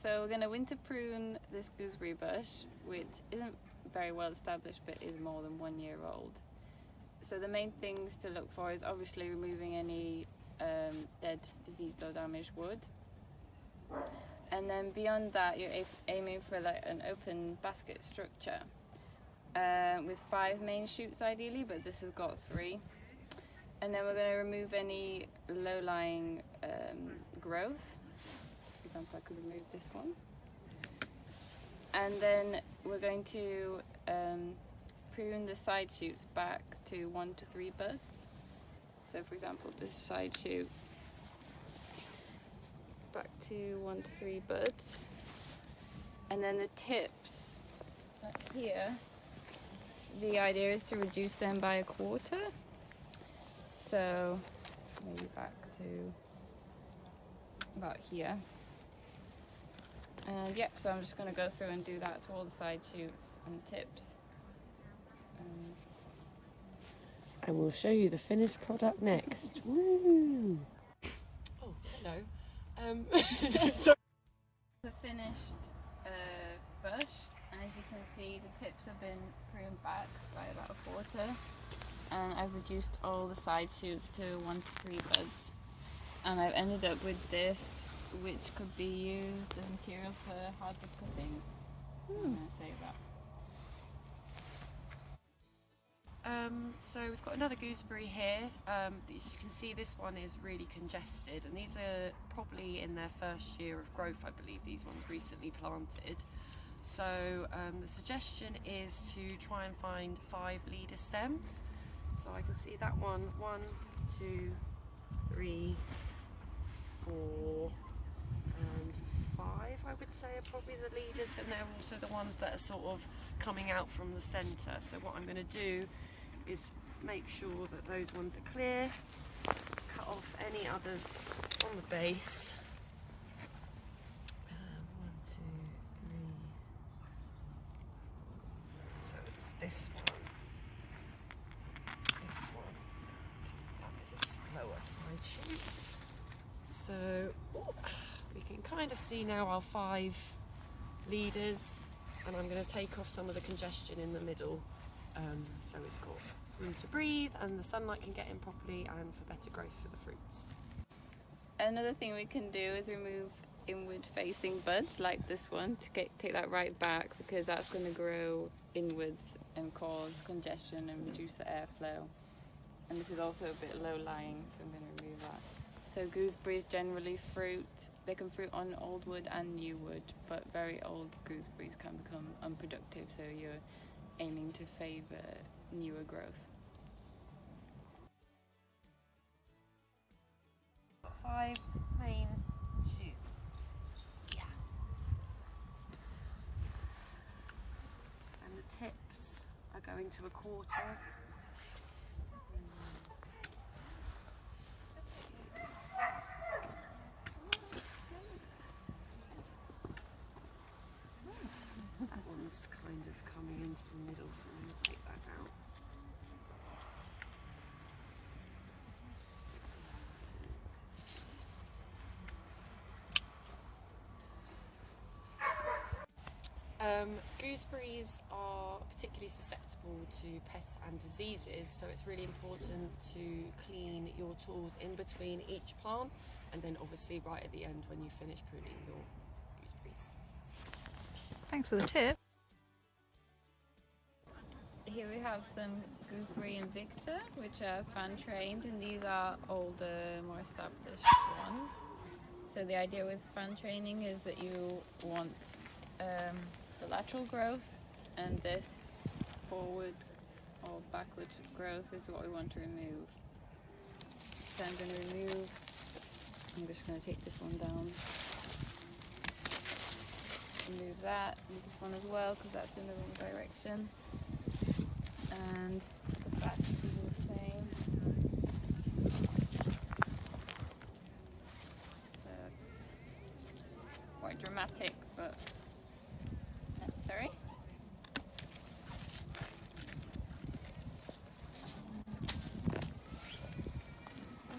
So we're going to winter prune this gooseberry bush, which isn't very well established but is more than 1 year old. So the main things to look for is obviously removing any dead, diseased or damaged wood. And then beyond that, you're aiming for like an open basket structure with 5 main shoots ideally, but this has got 3. And then we're going to remove any low-lying growth. For example, I could remove this one. And then we're going to prune the side shoots back to 1 to 3 buds. So for example, this side shoot back to 1 to 3 buds. And then the tips here, the idea is to reduce them by 1/4. So maybe back to about here. And yep, so I'm just going to go through and do that to all the side shoots and tips. And we'll show you the finished product next. Woo! Oh, hello. So the finished bush, and as you can see, the tips have been pruned back by about 1/4. And I've reduced all the side shoots to 1 to 3 buds. And I've ended up with this, which could be used as material for hardwood cuttings. So I'm going to save that. So we've got another gooseberry here. As you can see, this one is really congested, and these are probably in their first year of growth, I believe. These ones recently planted. So the suggestion is to try and find 5 leader stems. So I can see that one, 1, 2, 3, 4 and 5, I would say, are probably the leaders, and they're also the ones that are sort of coming out from the centre. So what I'm going to do is make sure that those ones are clear, cut off any others on the base. 1, 2, 3. So it's this one. That is a lower side shoot. So we can kind of see now our 5 leaders, and I'm going to take off some of the congestion in the middle, so it's got room to breathe and the sunlight can get in properly and for better growth for the fruits. Another thing we can do is remove inward facing buds like this one to take that right back, because that's going to grow inwards and cause congestion and reduce the airflow. And this is also a bit low lying, so I'm going to remove that. So gooseberries generally they can fruit on old wood and new wood, but very old gooseberries can become unproductive, so you're aiming to favour newer growth. 5 main shoots. Yeah. And the tips are going to 1/4. That one's kind of coming into the middle, so I'm going to take that out. Gooseberries are particularly susceptible to pests and diseases, so it's really important to clean your tools in between each plant, and then obviously right at the end when you finish pruning your gooseberries. Thanks for the tip. Here we have some gooseberry Invicta, which are fan trained, and these are older, more established ones. So the idea with fan training is that you want the lateral growth, and this forward or backward growth is what we want to remove. So I'm just going to take this one down. Remove that, and this one as well, because that's in the wrong direction. And the back is the same. So it's quite dramatic, but necessary.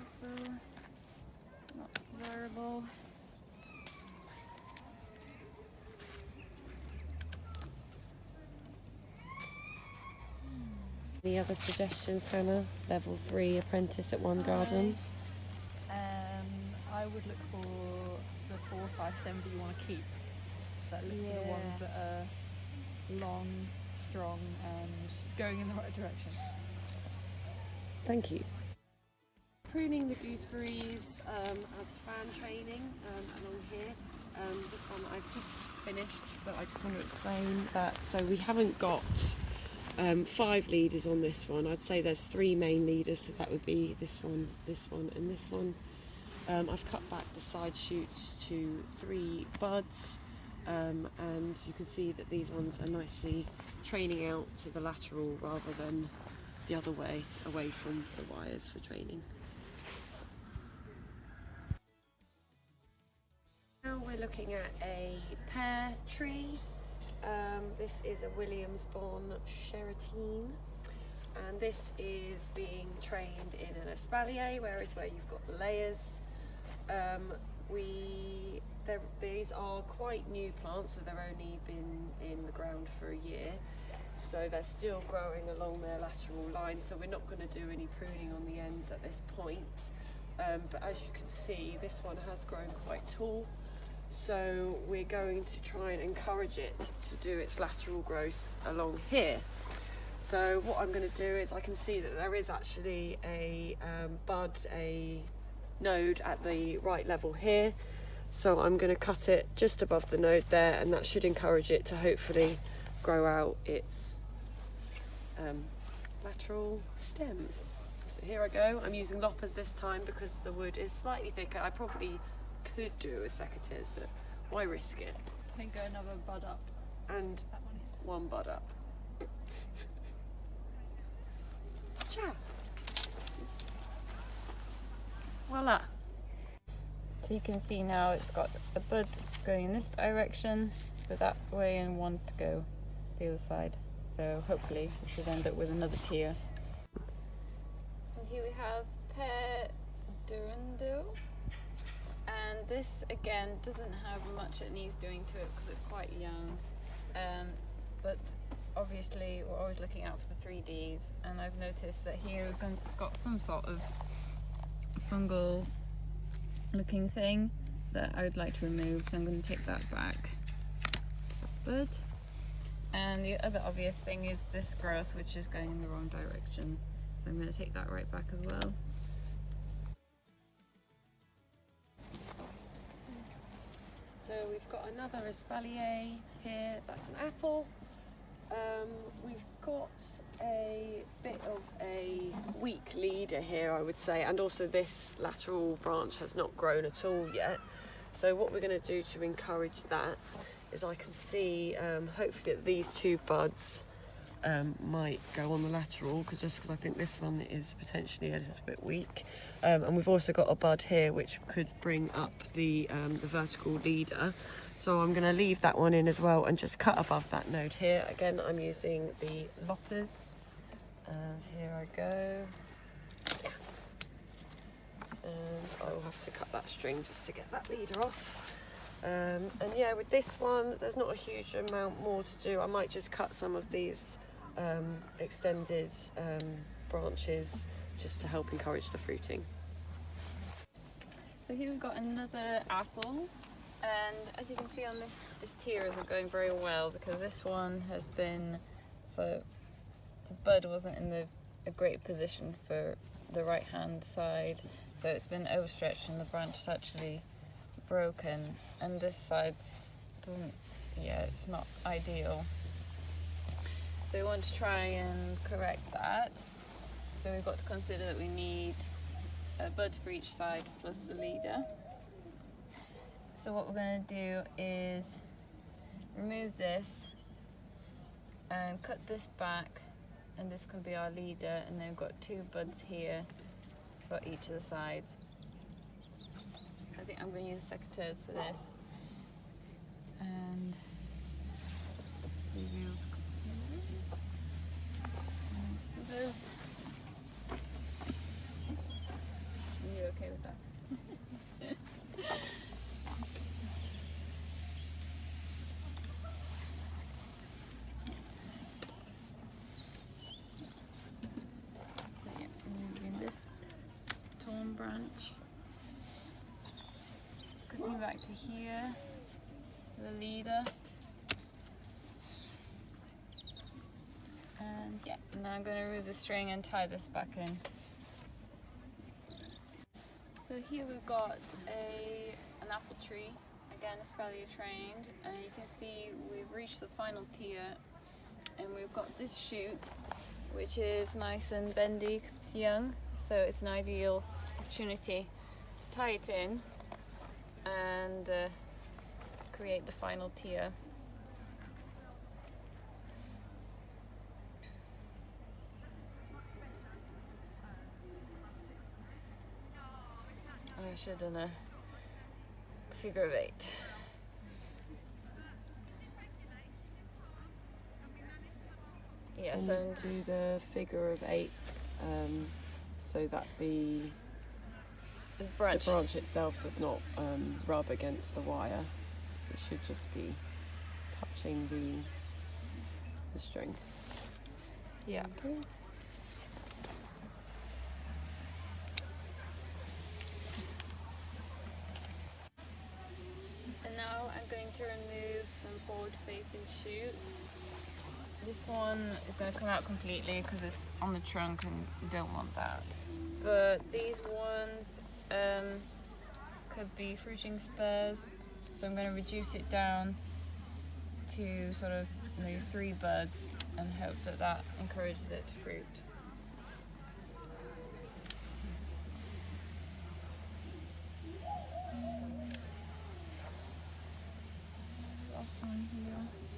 Also not desirable. Any other suggestions, Hannah? Level 3 apprentice at one garden. I would look for the 4 or 5 stems that you want to keep. So look for the ones that are long, strong, and going in the right direction. Thank you. Pruning the gooseberries as fan training along here. This one I've just finished, but I just want to explain that. So we haven't got 5 leaders on this one. I'd say there's 3 main leaders, so that would be this one, and this one. I've cut back the side shoots to 3 buds, and you can see that these ones are nicely training out to the lateral rather than the other way, away from the wires for training. Now we're looking at a pear tree. This is a Williamsbourne Cheratine, and this is being trained in an espalier, whereas where you've got the layers. These are quite new plants, so they've only been in the ground for a year, so they're still growing along their lateral line, so we're not going to do any pruning on the ends at this point. But as you can see, this one has grown quite tall, so we're going to try and encourage it to do its lateral growth along here. So what I'm going to do is, I can see that there is actually a node at the right level here, so I'm going to cut it just above the node there, and that should encourage it to hopefully grow out its lateral stems. So here I go. I'm using loppers this time because the wood is slightly thicker. I probably could do a secateurs, but why risk it? I think go another bud up. And That one. 1 bud up. Ciao. Voila. So you can see now it's got a bud going in this direction, but that way, and one to go the other side. So hopefully we should end up with another tier. And here we have pear Durando. And this again doesn't have much it needs doing to it because it's quite young. But obviously we're always looking out for the 3Ds, and I've noticed that here it's got some sort of fungal looking thing that I would like to remove, so I'm going to take that back. Bud. And the other obvious thing is this growth, which is going in the wrong direction, so I'm going to take that right back as well. So we've got another espalier here, that's an apple. We've got a bit of a weak leader here, I would say, and also this lateral branch has not grown at all yet. So what we're going to do to encourage that is, I can see hopefully that these 2 buds might go on the lateral, because I think this one is potentially a little bit weak, and we've also got a bud here which could bring up the vertical leader. So I'm going to leave that one in as well and just cut above that node here. Again, I'm using the loppers, and here I go. Yeah. And I will have to cut that string just to get that leader off. And yeah, with this one, there's not a huge amount more to do. I might just cut some of these extended branches just to help encourage the fruiting. So here we've got another apple, and as you can see on this tier isn't going very well because this one has been, so the bud wasn't in a great position for the right hand side, so it's been overstretched and the branch is actually broken, and this side doesn't, it's not ideal. So we want to try and correct that. So we've got to consider that we need a bud for each side plus the leader. So what we're going to do is remove this and cut this back, and this can be our leader, and then we've got 2 buds here for each of the sides. So I think I'm going to use secateurs for this. And we will cut this. And scissors. Are you okay with that? back to here, the leader. And yeah, now I'm going to remove the string and tie this back in. So here we've got an apple tree, again espalier trained, and you can see we've reached the final tier, and we've got this shoot which is nice and bendy because it's young, so it's an ideal opportunity to tie it in and create the final tier. I should have done a figure of 8. Yes, and do the figure of 8 so that the branch. branch itself does not rub against the wire. It should just be touching the string. Yeah. Okay. And now I'm going to remove some forward-facing shoots. This one is going to come out completely because it's on the trunk and you don't want that. But these ones could be fruiting spears, so I'm going to reduce it down to sort of maybe 3 buds and hope that that encourages it to fruit. Last one here.